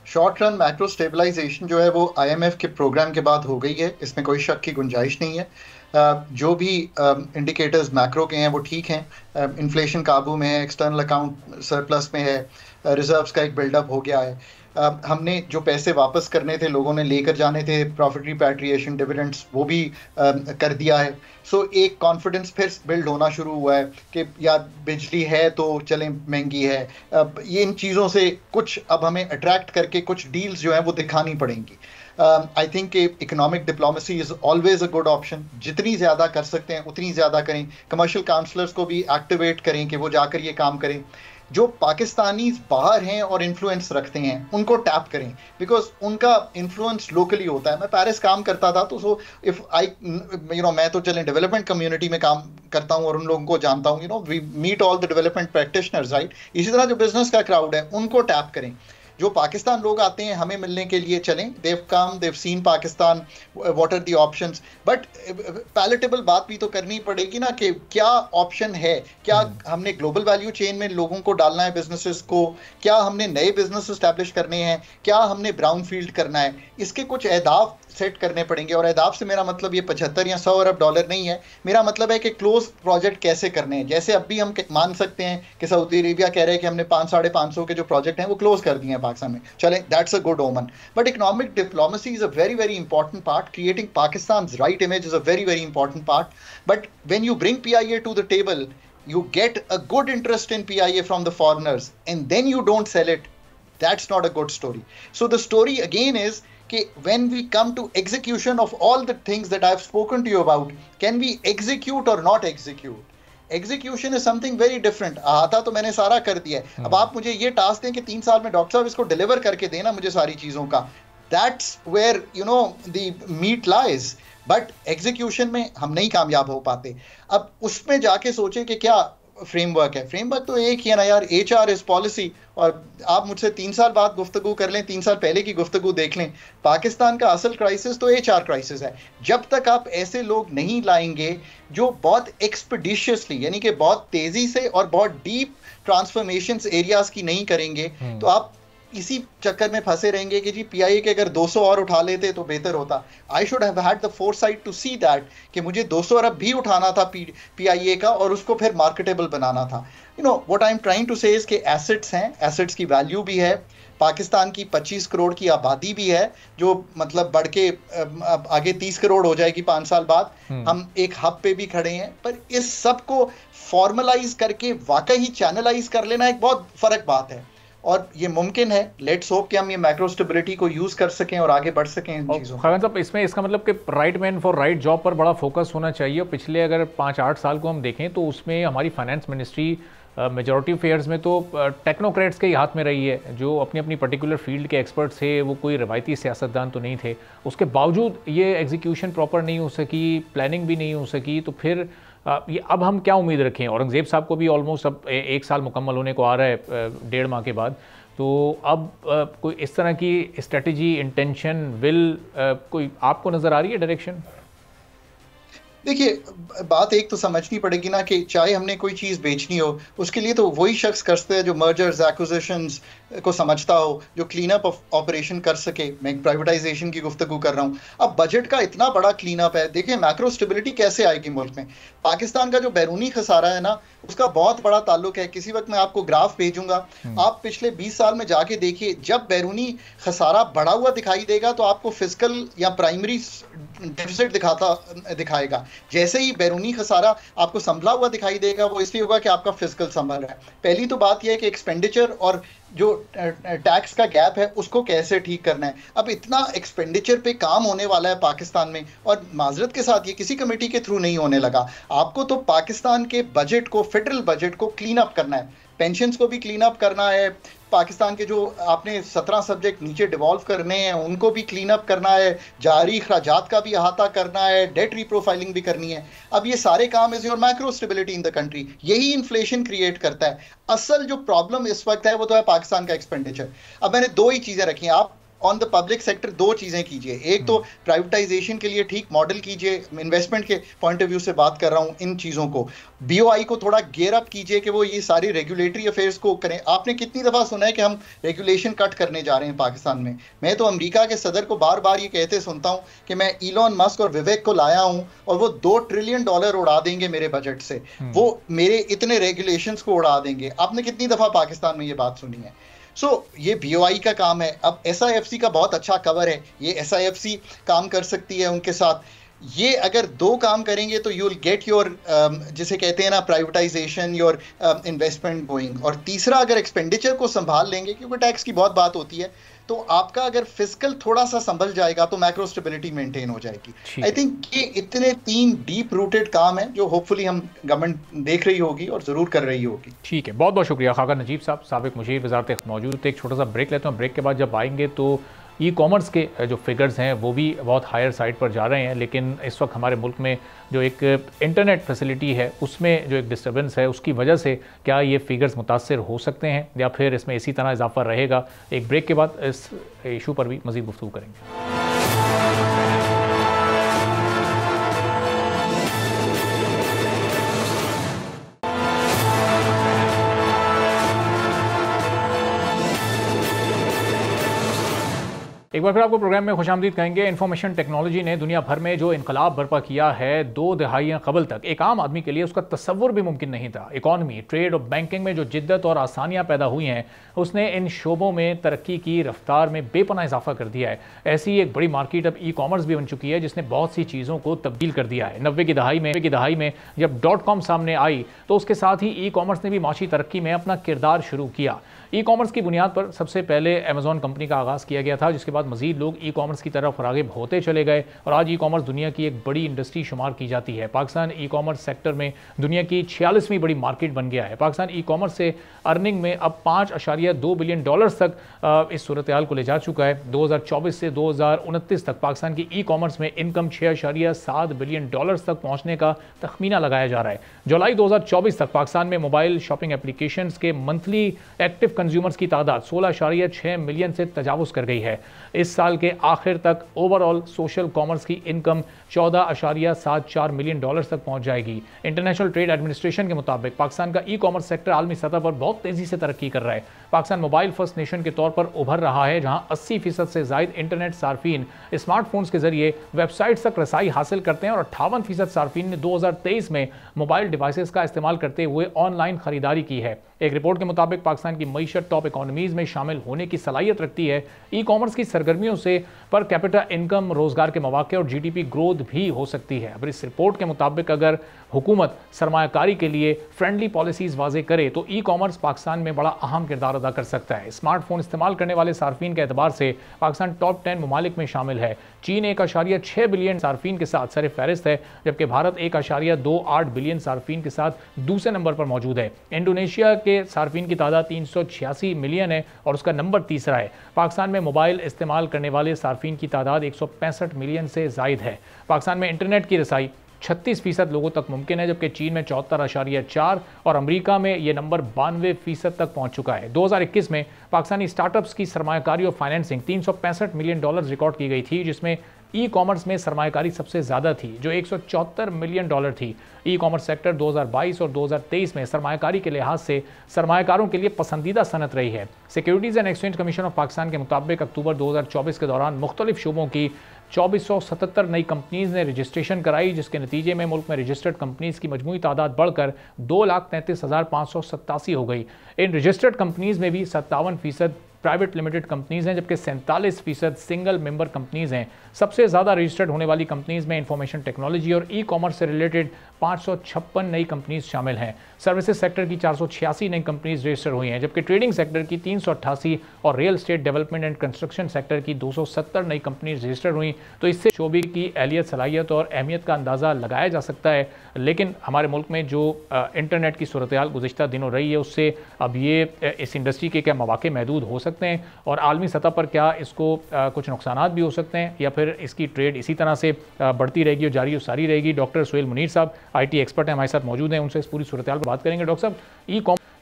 शॉर्ट रन मैक्रो स्टेबलाइजेशन जो है वो आईएमएफ के प्रोग्राम के बाद हो गई है, इसमें कोई शक की गुंजाइश नहीं है। जो भी इंडिकेटर्स मैक्रो के हैं वो ठीक हैं, इन्फ्लेशन काबू में है, एक्सटर्नल अकाउंट सरप्लस में है, रिजर्व्स का एक बिल्डअप हो गया है। हमने जो पैसे वापस करने थे, लोगों ने लेकर जाने थे, प्रॉफिट रिपैट्रिएशन, डिविडेंड्स, वो भी कर दिया है। सो एक कॉन्फिडेंस फिर बिल्ड होना शुरू हुआ है कि यार बिजली है तो चलें महंगी है। ये इन चीज़ों से कुछ अब हमें अट्रैक्ट करके कुछ डील्स जो हैं वो दिखानी पड़ेंगी। I think economic diplomacy is always a good option. जितनी ज़्यादा कर सकते हैं उतनी ज़्यादा करें। कमर्शियल काउंसलर्स को भी एक्टिवेट करें कि वो जाकर ये काम करें। जो पाकिस्तानी बाहर हैं और इन्फ्लुएंस रखते हैं उनको टैप करें, बिकॉज उनका इन्फ्लुएंस लोकली होता है। मैं पेरिस काम करता था, तो सो इफ आई मैं तो चलें डेवलपमेंट कम्युनिटी में काम करता हूं और उन लोगों को जानता हूं, we meet all the development practitioners, right. इसी तरह जो बिजनेस का क्राउड है उनको टैप करें। जो पाकिस्तान लोग आते हैं हमें मिलने के लिए, चलें, they've come, they've seen Pakistan, what are the options, but palatable बात भी तो करनी पड़ेगी ना कि क्या ऑप्शन है। क्या हमने ग्लोबल वैल्यू चेन में लोगों को डालना है, बिजनेसेस को? क्या हमने नए बिजनेस एस्टैब्लिश करने हैं? क्या हमने ब्राउन फील्ड करना है? इसके कुछ अहदाफ सेट करने पड़ेंगे। और अहदाफ से मेरा मतलब ये 75 या 100 अरब डॉलर नहीं है। मेरा मतलब है कि क्लोज प्रोजेक्ट कैसे करने हैं। जैसे अब भी हम मान सकते हैं कि सऊदी अरेबिया कह रहे हैं कि हमने 500-550 के जो प्रोजेक्ट हैं वो क्लोज कर दिए हैं पाकिस्तान में। चलें, that's a good omen. But economic diplomacy is a very very important part. Creating Pakistan's right image is a very very important part. But when you bring PIA to the table, you get a good interest in PIA from the foreigners, and then you don't sell it. That's not a good story. So the story again is when we come to execution of all the things that I've spoken to you about, can we execute or not execute? Execution is something very different. आता तो मैंने सारा कर दिया है, अब आप मुझे ये टास्क दें कि 3 साल में डॉक्टर साहब इसको डिलीवर करके देना मुझे सारी चीज़ों का। That's where the meat lies. But execution में हम नहीं कामयाब हो पाते। अब उसमें जाके सोचें कि क्या फ्रेमवर्क है। फ्रेमवर्क तो एक ही है ना यार, HR इज पॉलिसी। और आप मुझसे 3 साल बाद गुफ्तगू कर लें, 3 साल पहले की गुफ्तगू देख लें, पाकिस्तान का असल क्राइसिस तो HR क्राइसिस है। जब तक आप ऐसे लोग नहीं लाएंगे जो बहुत एक्सपीडिशियसली, यानी कि बहुत तेजी से और बहुत डीप ट्रांसफॉर्मेशंस एरियाज की नहीं करेंगे, तो आप इसी चक्कर में फंसे रहेंगे कि जी PIA के अगर 200 और उठा लेते तो बेहतर होता। I should have had the foresight to see that कि मुझे 200 अरब भी उठाना था PIA का और उसको फिर मार्केटेबल बनाना था। What I am trying to say is कि एसेट्स हैं, एसेट्स की वैल्यू भी है। पाकिस्तान की 25 करोड़ की आबादी भी है, जो मतलब बढ़ के आगे 30 करोड़ हो जाएगी 5 साल बाद। हम एक हब पे भी खड़े हैं, पर इस सब को फॉर्मलाइज करके वाकई चैनलाइज कर लेना एक बहुत फर्क बात है, और ये मुमकिन है। लेट्स होप कि हम ये मैक्रो स्टेबिलिटी को यूज कर सकें और आगे बढ़ सकें इन चीज़ों। खान साहब, इसमें इसका मतलब कि right man for right job पर बड़ा फोकस होना चाहिए। और पिछले अगर 5-8 साल को हम देखें तो उसमें हमारी फाइनेंस मिनिस्ट्री मेजॉरिटी फेयर्स में तो टेक्नोक्रेट्स के ही हाथ में रही है, जो अपनी अपनी पर्टिकुलर फील्ड के एक्सपर्ट्स थे, वो कोई रवायती सियासतदान तो नहीं थे। उसके बावजूद ये एग्जीक्यूशन प्रॉपर नहीं हो सकी, प्लानिंग भी नहीं हो सकी, तो फिर ये अब हम क्या उम्मीद रखें? औरंगजेब साहब को भी ऑलमोस्ट अब 1 साल मुकम्मल होने को आ रहा है 1.5 माह के बाद, तो अब कोई इस तरह की स्ट्रेटजी, इंटेंशन, विल कोई आपको नज़र आ रही है डायरेक्शन? देखिए, बात एक तो समझनी पड़ेगी ना कि चाहे हमने कोई चीज़ बेचनी हो, उसके लिए तो वही शख्स करते हैं जो मर्जर्स, एक्विजिशंस को समझता हो, जो क्लीन अप ऑपरेशन कर सके। मैं प्राइवेटाइजेशन की गुफ्तगू कर रहा हूँ। अब बजट का इतना बड़ा क्लीन अप है। देखिए, मैक्रो स्टेबिलिटी कैसे आएगी मुल्क में? पाकिस्तान का जो बैरूनी खसारा है ना, उसका बहुत बड़ा ताल्लुक है। किसी वक्त मैं आपको ग्राफ भेजूंगा, आप पिछले 20 साल में जाके देखिए, जब बैरूनी खसारा बढ़ा हुआ दिखाई देगा तो आपको फिजिकल या प्राइमरी डेफिसिट दिखाएगा। जैसे ही बैरूनी खसारा आपको संभला हुआ दिखाई देगा, वो इसलिए होगा कि आपका फिजिकल संभल रहा है। पहली तो बात यह है कि एक्सपेंडिचर और जो टैक्स का गैप है उसको कैसे ठीक करना है। अब इतना एक्सपेंडिचर पे काम होने वाला है पाकिस्तान में, और माजरत के साथ ये किसी कमेटी के थ्रू नहीं होने लगा। आपको तो पाकिस्तान के बजट को, फेडरल बजट को क्लीन अप करना है, पेंशन्स को भी क्लीन अप करना है, पाकिस्तान के जो आपने 17 सब्जेक्ट नीचे डिवॉल्व करने हैं उनको भी क्लीन अप करना है, जारी खराजात का भी अहाता करना है, डेट रीप्रोफाइलिंग भी करनी है। अब ये सारे काम is your macro stability in the country, यही इन्फ्लेशन क्रिएट करता है। असल जो प्रॉब्लम इस वक्त है वो तो है पाकिस्तान का एक्सपेंडिचर। अब मैंने दो ही चीजें रखी हैं, आप ऑन द पब्लिक सेक्टर दो चीजें कीजिए। एक तो प्राइवेटाइजेशन के लिए ठीक मॉडल कीजिए, इन्वेस्टमेंट के पॉइंट ऑफ व्यू से बात कर रहा हूं इन चीजों को। बीओआई को थोड़ा गेयर अप कीजिए कि वो ये सारी रेगुलेटरी अफेयर्स को करें। आपने कितनी दफा सुना है कि हम रेगुलेशन कट करने जा रहे हैं पाकिस्तान में। मैं तो अमेरिका के सदर को बार बार ये कहते सुनता हूं कि मैं इलॉन मस्क और विवेक को लाया हूं और वो $2 ट्रिलियन उड़ा देंगे मेरे बजट से, वो मेरे इतने रेगुलेशंस को उड़ा देंगे। आपने कितनी दफा पाकिस्तान में ये बात सुनी है? ये बीओआई का काम है। अब एसआईएफसी का बहुत अच्छा कवर है, ये एसआईएफसी काम कर सकती है उनके साथ। ये अगर दो काम करेंगे तो यू विल गेट योर जिसे कहते हैं ना प्राइवेटाइजेशन, योर इन्वेस्टमेंट गोइंग। और तीसरा, अगर एक्सपेंडिचर को संभाल लेंगे, क्योंकि टैक्स की बहुत बात होती है, तो आपका अगर फिजिकल थोड़ा सा संभल जाएगा तो मैक्रो स्टेबिलिटी मेंटेन हो जाएगी। आई थिंक ये इतने 3 डीप रूटेड काम है जो होपफुली हम गवर्नमेंट देख रही होगी और जरूर कर रही होगी। ठीक है, बहुत बहुत शुक्रिया खाका नजीब साहब, साबिक मुशीर वज़ारत मौजूद थे। एक छोटा सा ब्रेक लेते हैं, ब्रेक के बाद जब आएंगे तो ई कॉमर्स के जो फिगर्स हैं वो भी बहुत हायर साइड पर जा रहे हैं, लेकिन इस वक्त हमारे मुल्क में जो एक इंटरनेट फैसिलिटी है उसमें जो एक डिस्टर्बेंस है उसकी वजह से क्या ये फिगर्स मुतासर हो सकते हैं या फिर इसमें इसी तरह इजाफा रहेगा। एक ब्रेक के बाद इस इशू पर भी मज़ीद गुफ्तगू करेंगे। एक बार फिर आपको प्रोग्राम में खुशामदीद कहेंगे। इन्फॉर्मेशन टेक्नोलॉजी ने दुनिया भर में जो इनकलाब बर्पा किया है, 2 दहाइयाँ कबल तक एक आम आदमी के लिए उसका तसव्वुर भी मुमकिन नहीं था। इकॉनमी, ट्रेड और बैंकिंग में जो जिद्दत और आसानियाँ पैदा हुई हैं उसने इन शोबों में तरक्की की रफ्तार में बेपनाह इजाफा कर दिया है। ऐसी एक बड़ी मार्केट अब ई कॉमर्स भी बन चुकी है जिसने बहुत सी चीज़ों को तब्दील कर दिया है। 90 की दहाई में जब .com सामने आई तो उसके साथ ही ई कॉमर्स ने भी माशी तरक्की में अपना किरदार शुरू किया। ई कॉमर्स की बुनियाद पर सबसे पहले अमेज़ॉन कंपनी का आगाज़ किया गया था, जिसके बाद मज़ीद लोग ई कॉमर्स की तरफ राग़िब होते चले गए और आज ई कॉमर्स दुनिया की एक बड़ी इंडस्ट्री शुमार की जाती है। पाकिस्तान ई कॉमर्स सेक्टर में दुनिया की 46वीं बड़ी मार्केट बन गया है। पाकिस्तान ई कॉमर्स से अर्निंग में अब $5.2 बिलियन तक इस सूरत हाल को ले जा चुका है। 2024 से 2029 तक पाकिस्तान की ई कॉमर्स में इनकम $6.7 बिलियन तक पहुँचने का तखमीना लगाया जा रहा है। जुलाई 2024 तक पाकिस्तान में मोबाइल शॉपिंग एप्लीकेशंस के मंथली एक्टिव कंज्यूमर्स की तादाद 16.6 मिलियन से तजावुज़ कर गई है। इस साल के आखिर तक ओवरऑल सोशल कॉमर्स की इनकम $14.74 मिलियन तक पहुंच जाएगी। इंटरनेशनल ट्रेड एडमिनिस्ट्रेशन के मुताबिक पाकिस्तान का ई कॉमर्स सेक्टर आलमी सतह पर बहुत तेजी से तरक्की कर रहा है। पाकिस्तान मोबाइल फर्स्ट नेशन के तौर पर उभर रहा है, जहां 80% से ज़ायद इंटरनेट सार्फिन स्मार्टफोन्स के जरिए वेबसाइट्स तक रसाई हासिल करते हैं और 58% सार्फिन ने 2023 में मोबाइल डिवाइसेस का इस्तेमाल करते हुए ऑनलाइन खरीदारी की है। एक रिपोर्ट के मुताबिक पाकिस्तान की मईशत टॉप इकोनॉमीज में शामिल होने की सलाहियत रखती है। ई कॉमर्स की सरगर्मियों से पर कैपिटा इनकम, रोजगार के मौके और जीडीपी ग्रोथ भी हो सकती है। अब इस रिपोर्ट के मुताबिक अगर हुकूमत सरमायाकारी के लिए फ्रेंडली पॉलिसीज वाजे करे तो ई कॉमर्स पाकिस्तान में बड़ा अहम किरदार अदा कर सकता है। स्मार्टफोन इस्तेमाल करने वाले सार्फिन के एतबार से पाकिस्तान टॉप 10 ममालिक में शामिल है। चीन 1.6 बिलियन सार्फिन के साथ सर फहरिस्त है, जबकि भारत 1.28 बिलियन सार्फिन के साथ दूसरे नंबर पर मौजूद है। इंडोनेशिया के सार्फिन की तादाद 386 मिलियन है और उसका नंबर तीसरा है। पाकिस्तान में मोबाइल इस्तेमाल करने वाले सार्फिन की तादाद 165 मिलियन से जायद है। पाकिस्तान में इंटरनेट की रसाई 36% लोगों तक मुमकिन है, जबकि चीन में 74.4 और अमेरिका में यह नंबर 92% तक पहुंच चुका है। 2021 में पाकिस्तानी स्टार्टअप्स की सरमायाकारी और फाइनेंसिंग $365 मिलियन रिकॉर्ड की गई थी, जिसमें ई कॉमर्स में सरमायाकारी सबसे ज़्यादा थी जो $174 मिलियन थी। ई कॉमर्स सेक्टर 2022 और 2023 में सरमायाकारी के लिहाज से सरमायाकारों के लिए पसंदीदा सनत रही है। Securities and exchange commission of Pakistan के मुताबिक अक्टूबर 2024 के दौरान मुख्तलिफ शोबों की 2477 नई कंपनीज ने रजिस्ट्रेशन कराई, जिसके नतीजे में मुल्क में रजिस्टर्ड कंपनीज की मजमूई तादाद बढ़कर 2,33,587 हो गई। इन रजिस्टर्ड कंपनीज में भी 57% प्राइवेट लिमिटेड कंपनीज़ हैं, जबकि 47% सिंगल मेंबर कंपनीज़ हैं। सबसे ज़्यादा रजिस्टर्ड होने वाली कंपनीज़ में इंफॉर्मेशन टेक्नोलॉजी और ई कॉमर्स से रिलेटेड 556 नई कंपनीज शामिल हैं। सर्विसेज सेक्टर की 486 नई कंपनीज रजिस्टर हुई हैं, जबकि ट्रेडिंग सेक्टर की 388 और real estate development and construction sector की 270 नई कंपनीज रजिस्टर हुई। तो इससे शोबे की एहलियत, सलाहियत और अहमियत का अंदाज़ा लगाया जा सकता है। लेकिन हमारे मुल्क में जो इंटरनेट की सूरत हाल गुज़िश्ता दिनों रही है, उससे अब ये इस इंडस्ट्री के क्या मौक़े महदूद हो सकते हैं और आलमी सतह पर क्या इसको कुछ नुकसानात भी हो सकते हैं, या फिर इसकी ट्रेड इसी तरह से बढ़ती रहेगी और जारी और सारी रहेगी। डॉक्टर सुहेल मुनीर साहब IT एक्सपर्ट हैं, हमारे साथ मौजूद हैं, उनसे इस पूरी सूरत हाल पर बात करेंगे। डॉक्टर साहब,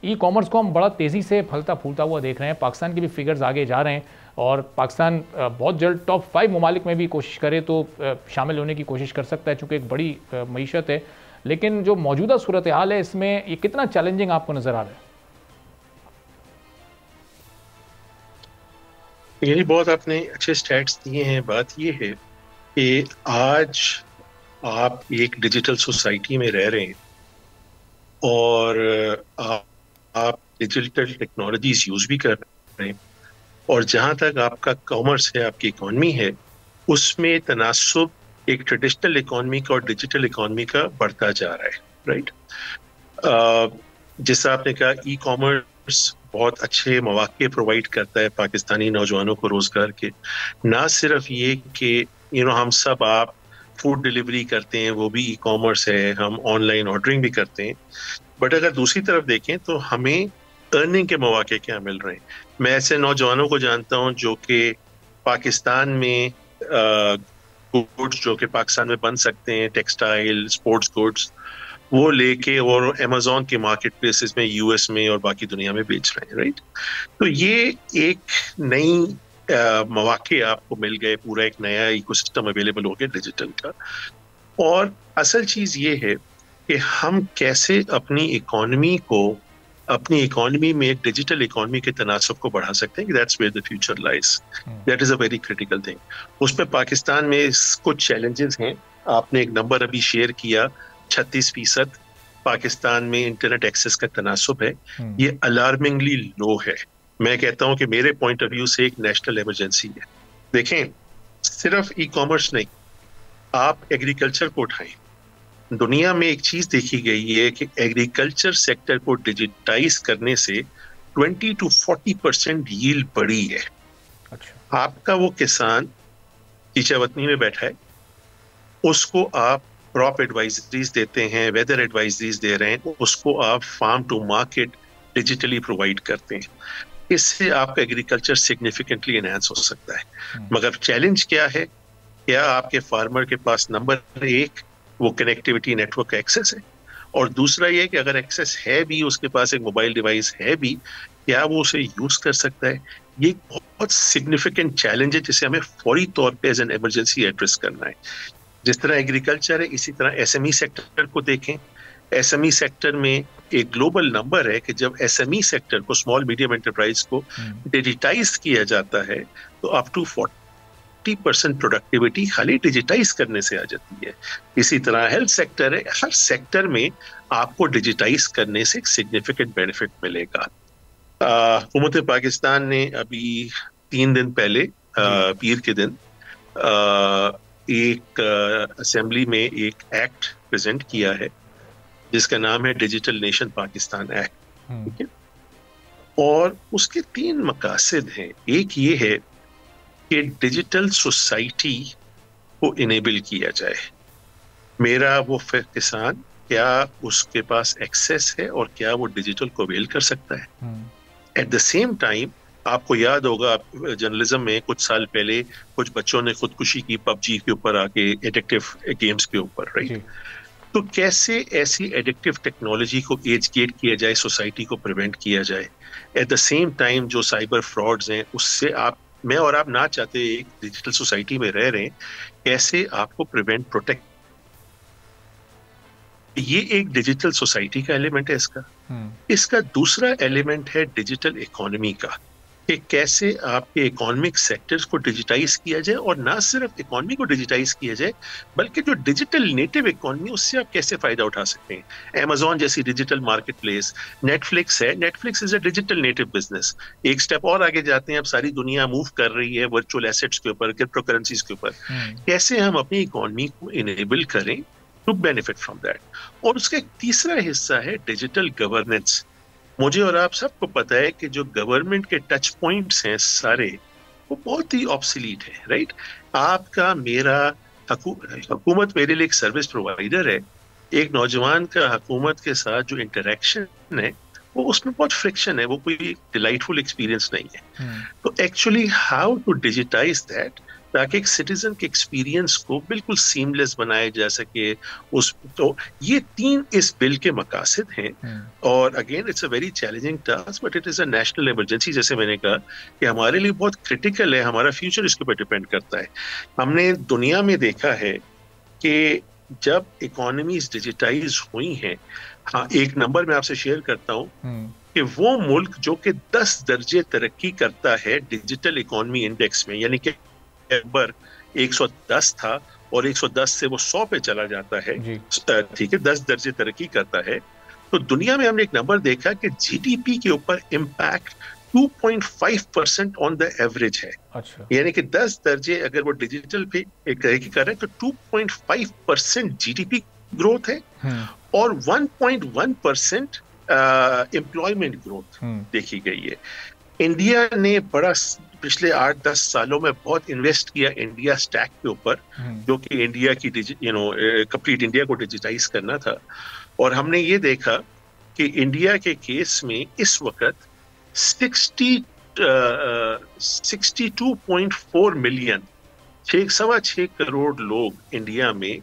ई कॉमर्स को हम बड़ा तेज़ी से फलता फूलता हुआ देख रहे हैं, पाकिस्तान के भी फिगर्स आगे जा रहे हैं और पाकिस्तान बहुत जल्द टॉप 5 ममालिक में भी कोशिश करे तो शामिल होने की कोशिश कर सकता है, चूँकि एक बड़ी मईशत है। लेकिन जो मौजूदा सूरत हाल है, इसमें ये कितना चैलेंजिंग आपको नज़र आ रहा है? यही बहुत आपने अच्छे स्टैट्स दिए हैं। बात ये है कि आज आप एक डिजिटल सोसाइटी में रह रहे हैं और आप डिजिटल टेक्नोलॉजीज यूज भी कर रहे हैं, और जहां तक आपका कॉमर्स है, आपकी इकॉनमी है, उसमें तनासुब एक ट्रेडिशनल इकॉनमी का और डिजिटल इकॉनमी का बढ़ता जा रहा है, राइट। जैसा आपने कहा, ई कॉमर्स बहुत अच्छे मौके प्रोवाइड करता है पाकिस्तानी नौजवानों को रोजगार के। ना सिर्फ ये कि हम सब आप फूड डिलीवरी करते हैं, वो भी ई कॉमर्स है, हम ऑनलाइन ऑर्डरिंग भी करते हैं, बट अगर दूसरी तरफ देखें तो हमें अर्निंग के मौके क्या मिल रहे हैं। मैं ऐसे नौजवानों को जानता हूं जो कि पाकिस्तान में गुड्स जो कि पाकिस्तान में बन सकते हैं, टेक्सटाइल, स्पोर्ट्स गुड्स, वो लेके और अमेज़न के मार्केट प्लेसेस में US में और बाकी दुनिया में बेच रहे हैं, राइट। तो ये एक नई मौके आपको मिल गए, पूरा एक नया इकोसिस्टम अवेलेबल हो गया डिजिटल का। और असल चीज ये है कि हम कैसे अपनी इकोनॉमी में एक डिजिटल इकोनॉमी के तनासब को बढ़ा सकते हैं। That's where the future lies, that is a very critical thing. उसमें पाकिस्तान में कुछ चैलेंजेस हैं। आपने एक नंबर अभी शेयर किया, 36% पाकिस्तान में इंटरनेट एक्सेस का तनासब है। ये अलार्मिंगली लो है। मैं कहता हूं कि मेरे पॉइंट ऑफ व्यू से एक नेशनल इमरजेंसी है। देखें, सिर्फ ई कॉमर्स नहीं, आप एग्रीकल्चर को उठाएं। दुनिया में एक चीज देखी गई है कि एग्रीकल्चर सेक्टर को डिजिटाइज करने से 20 to 40% यील्ड बढ़ी है। अच्छा। आपका वो किसान टीचावतनी में बैठा है, उसको आप क्रॉप एडवाइजरीज देते हैं, वेदर एडवाइजरीज दे रहे हैं, उसको आप farm to market digitally provide करते हैं। इससे आपका एग्रीकल्चर सिग्निफिकेंटली एनहांस हो सकता है। मगर चैलेंज क्या है? क्या आपके फार्मर के पास नंबर एक वो कनेक्टिविटी नेटवर्क एक्सेस है, और दूसरा ये कि अगर एक्सेस है भी, उसके पास एक मोबाइल डिवाइस है भी, क्या वो उसे यूज कर सकता है? ये बहुत सिग्निफिकेंट चैलेंज है जिसे हमें फौरी तौर पे एज एन इमरजेंसी एड्रेस करना है। जिस तरह एग्रीकल्चर है, इसी तरह SME सेक्टर को देखें। SME सेक्टर में एक ग्लोबल नंबर है कि जब SME सेक्टर को, स्मॉल मीडियम एंटरप्राइज को डिजिटाइज किया जाता है तो अप टू 40% प्रोडक्टिविटी खाली डिजिटाइज करने से आ जाती है। इसी तरह हेल्थ सेक्टर है, हर सेक्टर में आपको डिजिटाइज करने से एक सिग्निफिकेंट बेनिफिट मिलेगा। हुकूमत पाकिस्तान ने अभी 3 दिन पहले पीर के दिन एक असेंबली में एक एक्ट प्रेजेंट किया है जिसका नाम है डिजिटल नेशन पाकिस्तान एक्ट, ठीक है। और उसके 3 मकासद हैं। एक ये है कि डिजिटल सोसाइटी को इनेबल किया जाए। मेरा वो किसान, क्या उसके पास एक्सेस है और क्या वो डिजिटल को अवेल कर सकता है। एट द सेम टाइम, आपको याद होगा जर्नलिज्म में कुछ साल पहले कुछ बच्चों ने खुदकुशी की PUBG के ऊपर आके, एडिक्टिव गेम्स के ऊपर, राइट। तो कैसे ऐसी एडिक्टिव टेक्नोलॉजी को एज गेट किया जाए, सोसाइटी को प्रिवेंट किया जाए। एट द सेम टाइम जो साइबर फ्रॉड्स हैं, उससे मैं और आप ना चाहते एक डिजिटल सोसाइटी में रह रहे हैं, कैसे आपको प्रिवेंट, प्रोटेक्ट। ये एक डिजिटल सोसाइटी का एलिमेंट है इसका। इसका दूसरा एलिमेंट है डिजिटल इकोनॉमी का। कि कैसे आपके इकोनॉमिक सेक्टर्स को डिजिटाइज किया जाए, और ना सिर्फ इकोनॉमी को डिजिटाइज किया जाए बल्कि जो डिजिटल नेटिव इकोनॉमी उससे आप कैसे फायदा उठा सकते हैं। अमेजॉन जैसी डिजिटल मार्केट प्लेस, नेटफ्लिक्स है, Netflix is a digital native business. एक स्टेप और आगे जाते हैं, अब सारी दुनिया मूव कर रही है वर्चुअल एसेट्स के ऊपर, क्रिप्टो करेंसीज के ऊपर। कैसे हम अपनी इकोनॉमी को इनेबल करें टू बेनिफिट फ्रॉम दैट। और उसका एक तीसरा हिस्सा है डिजिटल गवर्नेंस। मुझे और आप सबको पता है कि जो गवर्नमेंट के टच पॉइंट्स हैं सारे, वो बहुत ही ऑब्सोलीट है, राइट। आपका मेरा हुकूमत मेरे लिए एक सर्विस प्रोवाइडर है। एक नौजवान का हुकूमत के साथ जो इंटरेक्शन है वो उसमें बहुत फ्रिक्शन है, वो कोई डिलाइटफुल एक्सपीरियंस नहीं है। तो actually how to digitise that, ताकि एक सिटीजन के एक्सपीरियंस को बिल्कुल सीमलेस बनाया जा सके। तो ये 3 इस बिल के मकासद हैं। और again it's a very challenging task, but it is a national emergency. जैसे मैंने कहा कि हमारे लिए बहुत क्रिटिकल है, हमारा फ्यूचर इसके ऊपर डिपेंड करता है। हमने दुनिया में देखा है कि जब इकोनॉमीज डिजिटाइज हुई हैं, हाँ एक नंबर मैं आपसे शेयर करता हूँ कि वो मुल्क जो कि 10 दर्जे तरक्की करता है डिजिटल इकोनॉमी इंडेक्स में, यानी कि नंबर 110 था और 110 से वो 100 पे चला जाता है, ठीक है, 10 दर्जे तरक्की करता है। तो दुनिया में हमने एक नंबर देखा कि जीडीपी के ऊपर इम्पैक्ट 2.5% ऑन द एवरेज है। अच्छा। यानी कि 10 दर्जे अगर वो डिजिटल पे तरक्की कर रहे हैं तो 2.5% जीडीपी ग्रोथ है और 1.1% एम्प्लॉयमेंट ग्रोथ देखी गई है। इंडिया ने बड़ा पिछले 8-10 सालों में बहुत इन्वेस्ट किया इंडिया स्टैक के ऊपर, जो कि इंडिया की कंप्लीट इंडिया को डिजिटाइज करना था। और हमने ये देखा कि इंडिया के केस में इस वक्त 62.4 मिलियन, 6.25 करोड़ लोग इंडिया में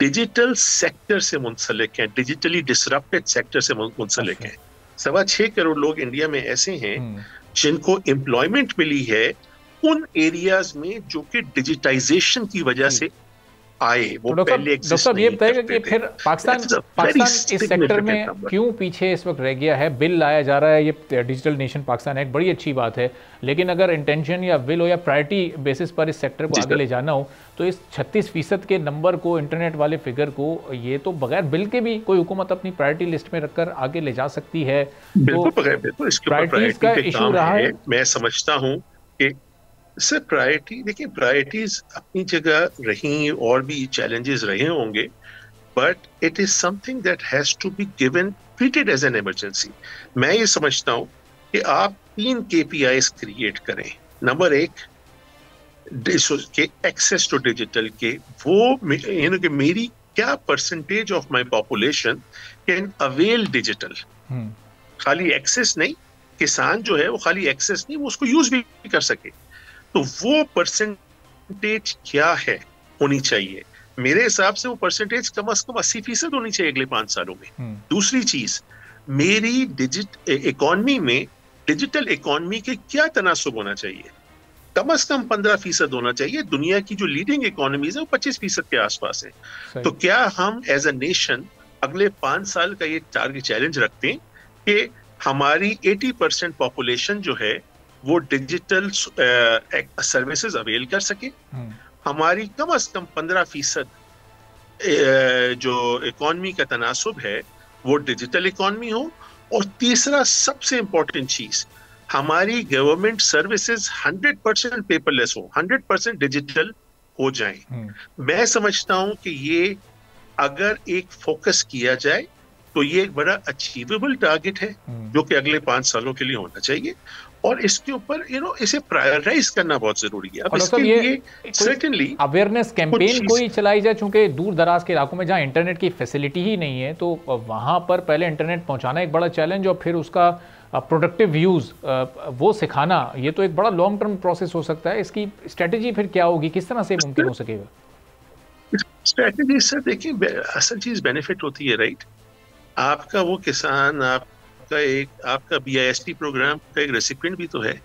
डिजिटल सेक्टर से मुंसलिक हैं, डिजिटली डिसरप्टेड सेक्टर से मुंसलिक हैं। 6.25 करोड़ लोग इंडिया में ऐसे हैं जिनको एम्प्लॉयमेंट मिली है उन एरियाज में जो कि डिजिटाइजेशन की वजह से आए, वो पहले एग्जिस्ट नहीं ये बताएगा कि फिर पाकिस्तान इस सेक्टर में क्यों पीछे इस वक्त रह गया है। बिल लाया जा रहा है, ये डिजिटल नेशन पाकिस्तान एक्ट, बड़ी अच्छी बात है, लेकिन अगर इंटेंशन या विल हो या प्रायोरिटी बेसिस पर इस सेक्टर को आगे ले जाना हो तो इस 36% के नंबर को, इंटरनेट वाले फिगर को, ये तो बगैर बिल के भी कोई हुकूमत अपनी प्रायोरिटी लिस्ट में रखकर आगे ले जा सकती है। बिल्कुल बिल्कुल, इसके ऊपर प्रायोरिटी का इशू रहा है। मैं समझता हूँ कि सर प्रायोरिटी, देखिए प्रायोरिटीज अपनी जगह रही और भी चैलेंजेस रहे होंगे, but it is something that has to be given, treated as an emergency. मैं ये समझता हूँ कि आप 3 KPIs क्रिएट करें। नंबर 1 के एक्सेस टू डिजिटल के, वो कि मेरी क्या percentage of my population can avail digital. खाली एक्सेस नहीं, किसान जो है वो खाली एक्सेस नहीं, वो उसको यूज भी कर सके। तो वो परसेंटेज क्या है होनी चाहिए। मेरे हिसाब से वो परसेंटेज कम से कम 80% होनी चाहिए अगले 5 सालों में। दूसरी चीज, मेरी इकोनॉमी में डिजिटल इकोनॉमी के क्या तनासुब होना चाहिए, कम से कम 15% होना चाहिए। दुनिया की जो लीडिंग इकोनॉमीज है वो 25% के आसपास है। तो क्या हम एज अ नेशन अगले 5 साल का ये टारगेट चैलेंज रखते हैं कि हमारी 80% पॉपुलेशन जो है वो डिजिटल सर्विसेज अवेल कर सके, हमारी कम से कम 15% जो इकोनॉमी का तनासुब है वो डिजिटल इकोनॉमी हो, और तीसरा सबसे इंपॉर्टेंट चीज, हमारी गवर्नमेंट सर्विसेज 100% पेपरलेस हो, 100% डिजिटल हो जाएं। मैं समझता हूं कि ये अगर एक फोकस किया जाए तो ये एक बड़ा अचीवेबल टारगेट है जो कि अगले 5 सालों के लिए होना चाहिए, और इसके ऊपर इसे प्रायोरिटाइज करना बहुत जरूरी है। अब इसके लिए सर्टेनली अवेयरनेस कैंपेन कोई चलाई जाए, चूंकि दूर दराज के इलाकों में जहां इंटरनेट की फैसिलिटी ही नहीं है तो वहां पर पहले इंटरनेट पहुंचाना एक बड़ा चैलेंज और फिर उसका प्रोडक्टिव यूज वो सिखाना, ये तो एक बड़ा लॉन्ग टर्म प्रोसेस हो सकता है। इसकी स्ट्रेटेजी फिर क्या होगी, किस तरह से मुमकिन हो सकेगा? स्ट्रेटेजी सर देखिए, असल चीज बेनिफिट होती है, राइट। आपका वो किसान, आपका BISP प्रोग्राम का एक रेसिपिएंट भी तो है,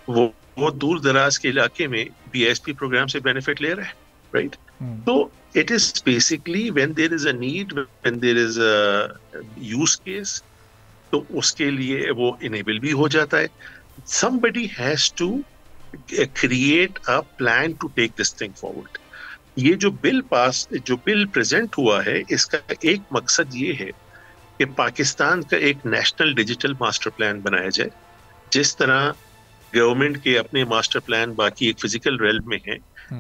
वो दूर दराज के इलाके में BISP प्रोग्राम से बेनिफिट ले रहा है, राइट। तो it is basically when there is a need, when there is a use case, तो उसके लिए वो इनेबल भी हो जाता है। somebody has to create a plan to take this thing forward। ये जो बिल प्रेजेंट हुआ है, इसका एक मकसद ये है कि पाकिस्तान का एक नेशनल डिजिटल मास्टर प्लान बनाया जाए। जिस तरह गवर्नमेंट के अपने मास्टर प्लान बाकी एक फिजिकल रेल्म में है,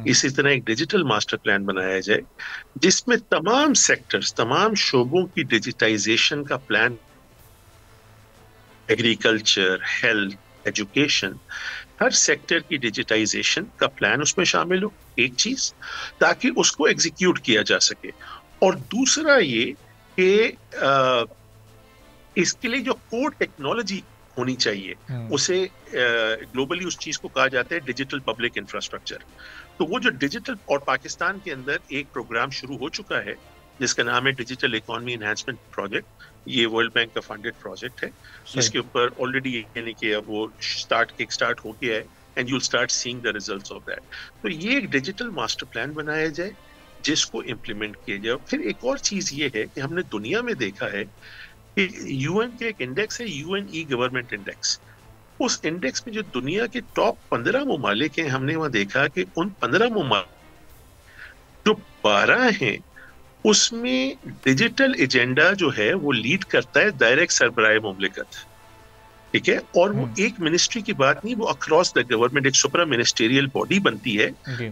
इसी तरह एक डिजिटल मास्टर प्लान बनाया जाए जिसमें तमाम सेक्टर्स, तमाम शोबों की डिजिटाइजेशन का प्लान, एग्रीकल्चर, हेल्थ, एजुकेशन, हर सेक्टर की डिजिटाइजेशन का प्लान उसमें शामिल हो, एक चीज, ताकि उसको एग्जीक्यूट किया जा सके। और दूसरा ये कि इसके लिए जो कोर टेक्नोलॉजी होनी चाहिए, उसे ग्लोबली उस चीज को कहा जाता है डिजिटल पब्लिक इंफ्रास्ट्रक्चर। तो वो जो डिजिटल, और पाकिस्तान के अंदर एक प्रोग्राम शुरू हो चुका है जिसका नाम है डिजिटल इकोनॉमी एनहांसमेंट प्रोजेक्ट। ये वर्ल्ड बैंक का फंडेड प्रोजेक्ट है, जिसके ऊपर ऑलरेडी यानी कि अब वो किक स्टार्ट हो गया है, and you will start seeing the results of that. तो ये एक डिजिटल मास्टर प्लान बनाया जाए जिसको इम्प्लीमेंट किया जाए। फिर एक और चीज ये है कि हमने दुनिया में देखा है कि यूएन के एक इंडेक्स है, यूएन ई गवर्नमेंट इंडेक्स। उस इंडेक्स में जो दुनिया के टॉप 15 ममालिक हैं, हमने वहां देखा कि उन 15 ममालिक जो 12 हैं, उसमें डिजिटल एजेंडा जो है वो लीड करता है डायरेक्ट सरबराह मुमलिकत, ठीक है। और वो एक मिनिस्ट्री की बात नहीं, वो अक्रॉस द गवर्नमेंट एक सुपरा मिनिस्टेरियल बॉडी बनती है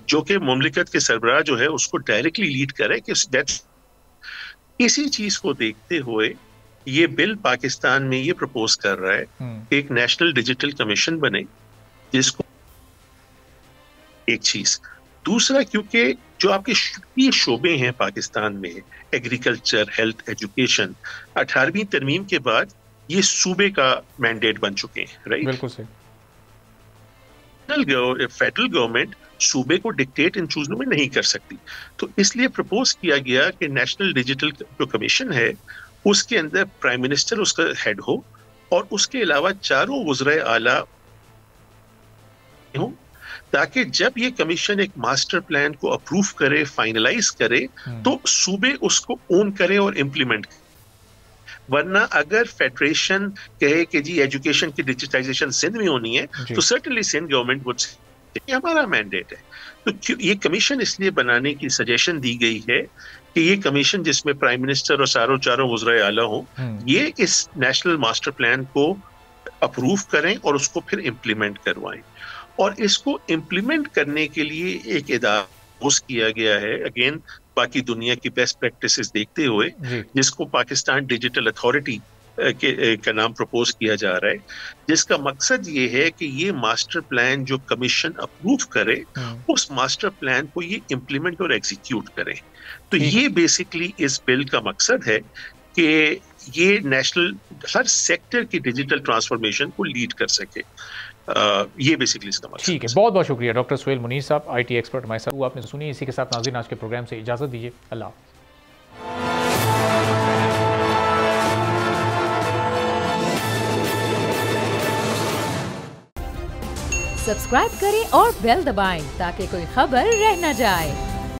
जो कि मुमलिकत के सरबराह जो है उसको डायरेक्टली लीड करे। कि इसी चीज को देखते हुए ये बिल पाकिस्तान में ये प्रपोज कर रहा है कि एक नेशनल डिजिटल कमीशन बने, जिसको एक चीज। दूसरा, क्योंकि जो आपके ये शोबे हैं पाकिस्तान में, एग्रीकल्चर, हेल्थ, एजुकेशन, 18वीं तरमीम के बाद ये सूबे का मैंडेट बन चुके हैं, राइट? बिल्कुल सही। फेडरल गवर्नमेंट सूबे को डिक्टेट इन चीजों में नहीं कर सकती, तो इसलिए प्रपोज किया गया कि नेशनल डिजिटल जो कमीशन है उसके अंदर प्राइम मिनिस्टर उसका हेड हो, और उसके अलावा चारों वज़राए आला हो, ताकि जब ये कमीशन एक मास्टर प्लान को अप्रूव करे, फाइनलाइज करे, तो सूबे उसको ओन करे और इम्प्लीमेंट करे। वरना अगर फेडरेशन कहे कि जी एजुकेशन की डिजिटाइजेशन सिंध में होनी है, तो certainly Sindh government would say ये हमारा मैंडेट है। तो ये कमीशन इसलिए बनाने की सजेशन दी गई है कि ये कमीशन जिसमें प्राइम मिनिस्टर और चारों वज़राए आला हो, ये इस नेशनल मास्टर प्लान को अप्रूव करें और उसको फिर इम्प्लीमेंट करवाएं। और इसको इम्प्लीमेंट करने के लिए एक इदारा किया गया है, अगेन बाकी दुनिया की बेस्ट प्रैक्टिसेस देखते हुए, जिसको पाकिस्तान डिजिटल अथॉरिटी का नाम प्रपोज किया जा रहा है, जिसका मकसद ये है कि ये मास्टर प्लान जो कमीशन अप्रूव करे, उस मास्टर प्लान को ये इम्प्लीमेंट और एग्जीक्यूट करे। तो ये बेसिकली इस बिल का मकसद है कि ये नेशनल हर सेक्टर की डिजिटल ट्रांसफॉर्मेशन को लीड कर सके। ये बेसिकली इसका मकसद। ठीक है, बहुत बहुत शुक्रिया डॉक्टर सुहेल मुनीर साहब, IT एक्सपर्ट हमारे साथ। आपने सुनी, इसी के साथ नाज़रीन आज के प्रोग्राम से इजाज़त दीजिए। अल्लाह। सब्सक्राइब करें और बेल दबाएं ताकि कोई खबर रह न जाए।